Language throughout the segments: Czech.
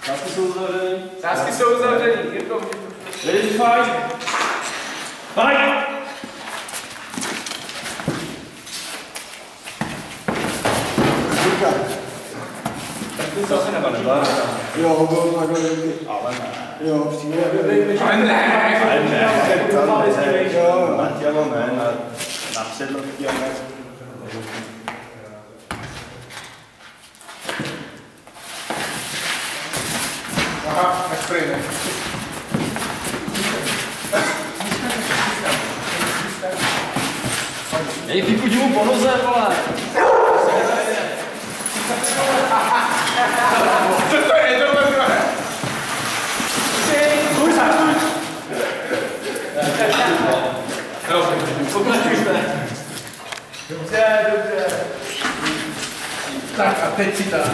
Sázky jsou uzavřený. Sázky jsou uzavřený. Jirko, ready, fight! Fight! Tak ty se asi nebane. Jo, bylo to takhle někdy. Ale ne. Jo, přímě. ale ne. Ale ne. Jo. Na tělo ne, na předložky ne. Aha, tak sprejme. Ej, vypudí mu po noze, vole! Co to je, to je? Dobře, dobře. Tak a teď si tak.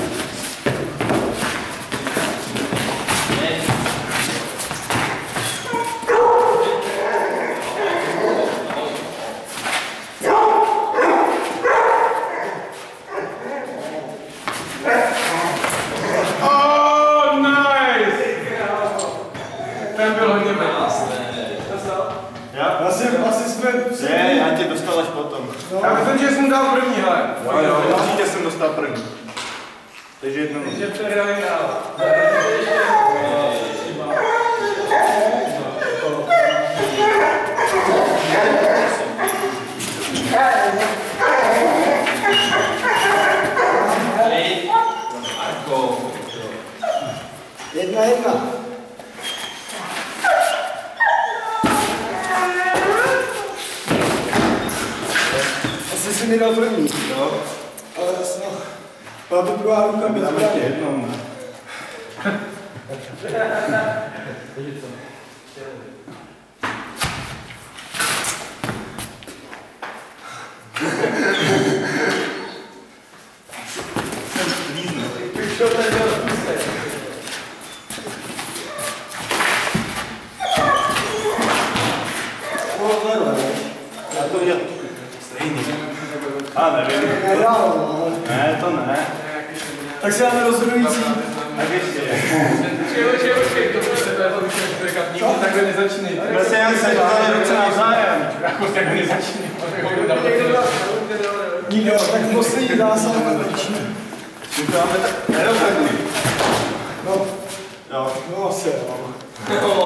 Ten byl hodně krásný. Asi jsme... Ne, já tě dostal až potom. Já myslím, že jsem dal první, hele. Jo, určitě jsem dostal první. Takže jednou. Takže přehrali dál. Jedna. Asi si mi dal první. Jo. Ale jasno. Byla to druhá ruka bez Dáme tě jednou, ne? Já to viděl. Stejný. A nevím. Ne, to ne. Tak se dáme rozhodující. Tak ještě. Počkej, to prostě to je to myšlenky, říkat, nikdy takhle nezačínej. Vlastně já se to ruce navzájem. Jako takhle nezačínej. Nikdo, tak poslední zásah na začíní. Uděláme tak nerozhodný. No, Jo. no asi jo.